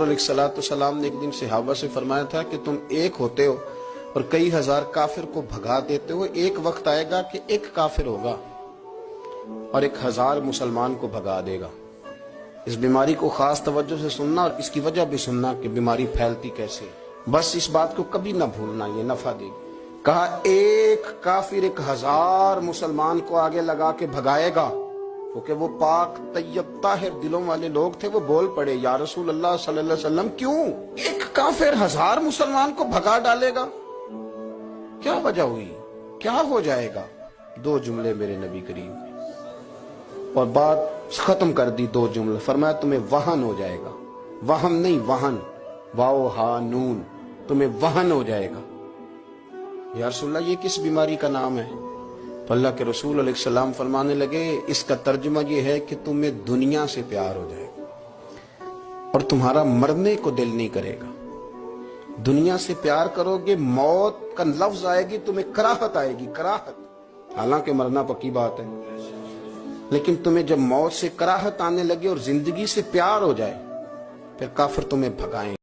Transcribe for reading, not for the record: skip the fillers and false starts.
حضور علیہ السلام نے ایک دن صحابہ سے فرمایا تھا کہ تم ایک ہوتے ہو اور کئی ہزار کافر کو بھگا دیتے ہو، ایک وقت آئے گا کہ ایک کافر ہوگا اور 1000 مسلمان کو بھگا دے گا۔ اس بیماری کو خاص توجہ سے سننا اور اس کی وجہ بھی سننا کہ بیماری پھیلتی کیسے ہے، بس اس بات کو کبھی نہ بھولنا، یہ نفع دے گی۔ کہا ایک کافر 1000 مسلمان کو آگے لگا کے بھگائے گا، کیونکہ وہ پاک طیب طاہر دلوں والے لوگ تھے۔ وہ بول پڑے یا رسول اللہ صلی اللہ علیہ وسلم کیوں ایک کافر 1000 مسلمان کو بھگا ڈالے گا؟ کیا وجہ ہوئی، کیا ہو جائے گا؟ 2 جملے میرے نبی کریم نے اور بات ختم کر دی۔ 2 جملے فرمایا تمہیں وہن ہو جائے گا، وہم نہیں وہن، واو ہا نون، تمہیں وہن ہو جائے گا۔ یا رسول اللہ یہ کس بیماری کا نام ہے؟ تو اللہ کے رسول علیہ السلام فرمانے لگے اس کا ترجمہ یہ ہے کہ تمہیں دنیا سے پیار ہو جائے گا اور تمہارا مرنے کو دل نہیں کرے گا۔ دنیا سے پیار کرو گے، موت کا لفظ آئے گی تمہیں کراہت آئے گی، کراہت، حالانکہ مرنا پکی بات ہے، لیکن تمہیں جب موت سے کراہت آنے لگے اور زندگی سے پیار ہو جائے پھر کافر تمہیں بھگائیں۔